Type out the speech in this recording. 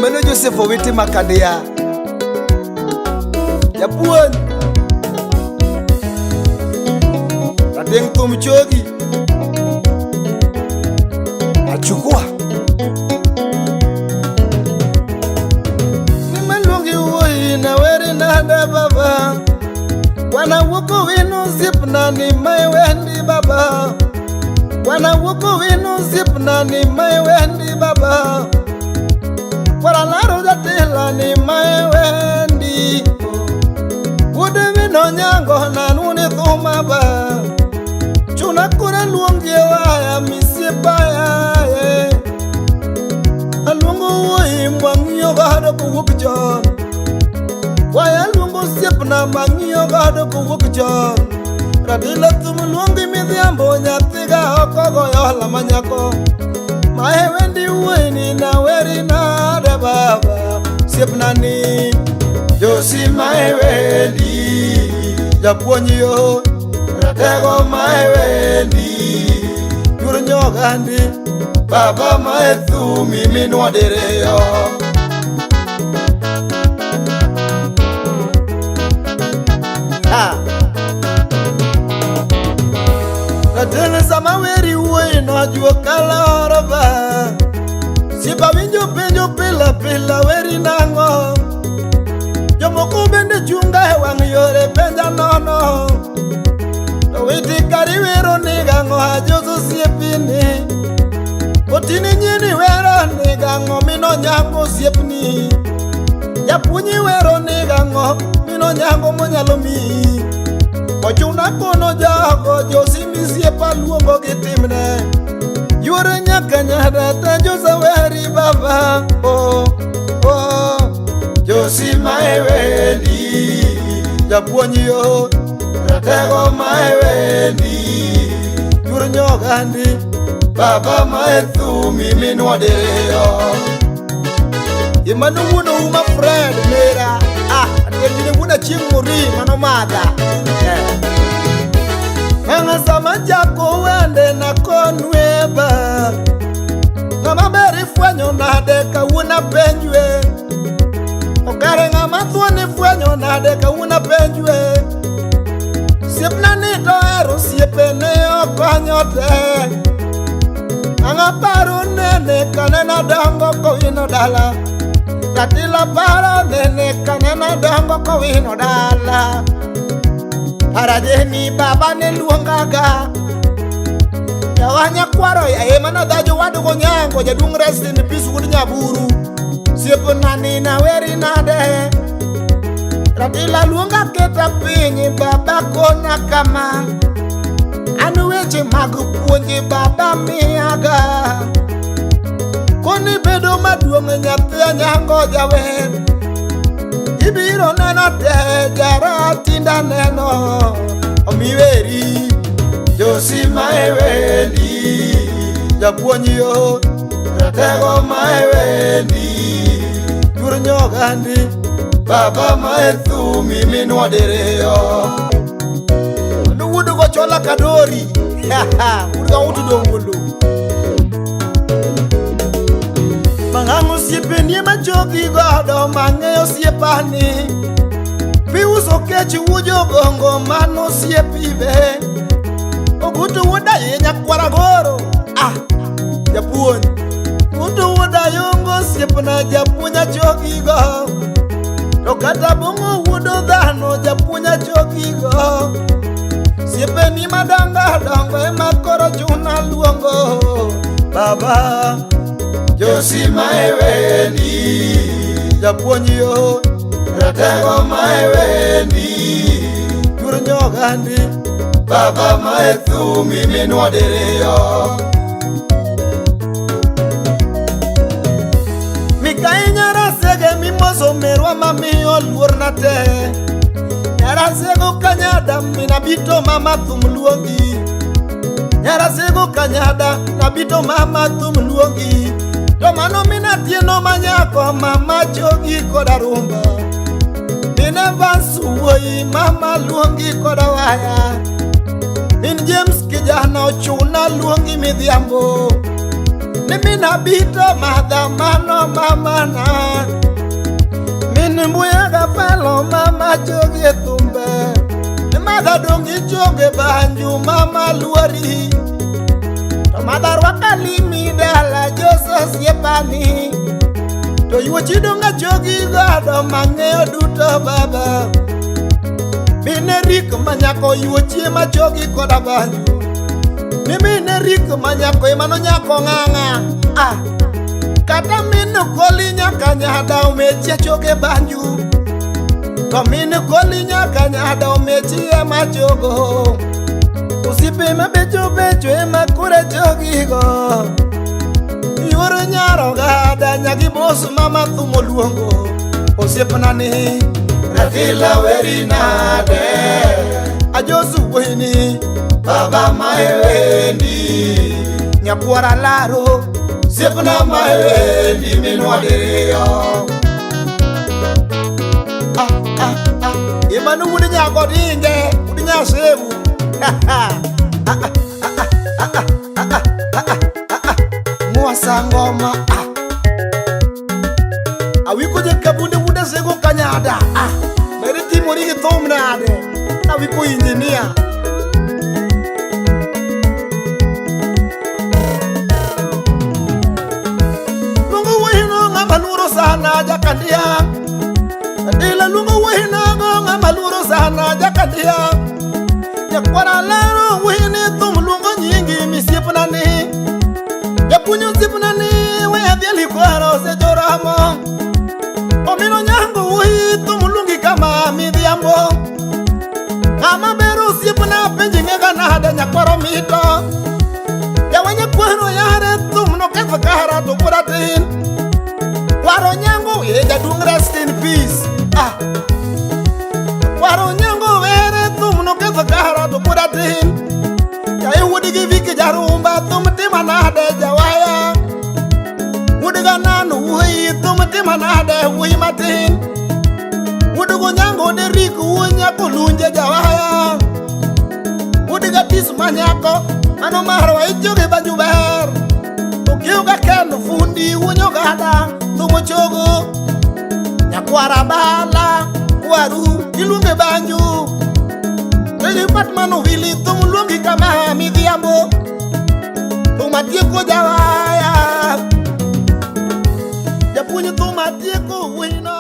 Imano Joseph Owiti Makadia Japuon Radeng Tum Chogi Achukua Nimalungi uwi na weri nada baba Wana wuku winu zip na ni mai wendi baba Wana wuku winu zip na ni mai wendi baba Wara laro jatila ni mai wendi Wude wino nyango na nuni thuma ba Chuna kura luongi waya misipa ya Alungu uwi mwangiyo gado kuwuk jon Waya lungu sip na mangiyo gado kuwuk jon Radila tumulungi midhiambo nyatiga okogo yola manyako Mae wendi uweni na weri na de baba Sip na ni Josi mae wendi Japuonyi yo Ratego mae wendi Yuru nyogandi Baba mae thumi minwa dereyo Radele sama weri uweni na juo kala oroba Sipa winjo penjo pila pila weri nango Jomoku bende chunga hewang yore penja nono Witi kari wero nigango hajoso siepini Otini nyini wero nigango mino nyango siepni Japunyi wero nigango mino nyango monyalomi Ochuna kono jago josimi siepa luongo gitimne Yore nyaka nyada ta josa weri baba Oh, oh Josi mae wendi Japuonyi yo Ratego mae wendi Yur nyogandi Baba mae thumi minwa dereyo Imanu wuno uma friend mera Atenjini wuna chinguri mano mada Nga sama jako wende na konweba Nga beri fwenyo na deka wuna penjwe Okare nga mathwani fwenyo na deka wuna penjwe Siepna nito eru siepene okonyote Nga paru nene kanena dongo kowino dala Katila paru nene kanena dongo kowino dala Harajeni baba ne luongaga Yawanya kwaro ya emana dajo wadugo nyango Jadung rest in peace wud nyaburu Siepna nina weri nade Radila luonga keta pinyi baba kona kama Anu weche magu puonji baba miaga Koni bedo maduong nyathia nyango jawer Ibiro neno te jara tinda neno Omiweri Josi mae wendi Japuonyi yo Ratego mae wendi Yur nyogandi Baba mae thumi minwa dereyo Nuwudu go chola kadori Uduga utu dongulu Mangangu siepeni majogi godo mangeyo siepani Piuso kechi wujo gongo mano siepibe Ogutu wuda yenya kwaragoro Japuonyi Utu wuda yungo siepna japunya jogi go Tokata bungu wudo dhano japunya jogi go Siepeni madanga dongo ema koro chuna luongo Baba Josi mae wendi Japuonyi yo Ratego mae wendi Yur nyogandi Baba mae thumi minwa dereyo Mikai nyara sege mimoso merwa mamiyo luor nate Nyara sego kanyada minabito mama thumluongi Nyara sego kanyada nabito mama thumluongi Tomano minatieno manyako mama jogi koda rumba Mine vansu woi mama luongi koda waya Min James kijana ochuna luongi midhiambo Nimina bito madhamano mamana Mini mbuyaga falo mama joge tumbe Nimada dongi joge banju mama luari Tomada wakali midala josos yepani To yuwa chidonga jogi gado mangeo duto baba Mine rik manyako yuwa chima jogi koda banju Mine rik manyako imano nyako nganga Kata minu koli nyaka nyada umechi choge banju To minu koli nyaka nyada umechi ema chogo Usipe mabecho becho ema kure chogi go Yuru nyaro gada nyagi bosu mama tumo luongo Usipe nani Radila weri nade Ajosu wini Baba maewendi Nyakuara laro Sipna maewendi minwadeyo Imanu mudi nyako dinge Mudi nyasebu Mwasa ngoma Awiko je kabunde muda sego kanyada Mere timori hitomnade Awiko engineer Sana jakandia Adila lungo wehina gonga maluro sana jakandia Nyakwara laro wehine tum lungo nyingi misipnani Yakunyo sipnani wehadhiali kwaro se joramo Omino nyango wehi tum lungi kama midhiambo Kama beru sipna penjinge ganada nyakwaro mito Yawe nyakwaro yare tum no kefakara to kuratin Waro nyango ega dung rest in peace Waro nyango vere tum no kesa kahara to kudatin Kaya wudigi viki jarumba tum tima nade jawaya Wudiga nanu hui tum tima nade hui matin Wudigo nyango de riku unya kulunje jawaya Wudiga tisu manyako Ano marwa ijoge banjuber Ukiuga kenu fundi unyo gada Tumo chogo Nyakwara bala Kwaru Ilunge banju Tegi patmano vili Tumu lungi kama midhiambo Tumatieko jawaya Japunyi tumatieko wina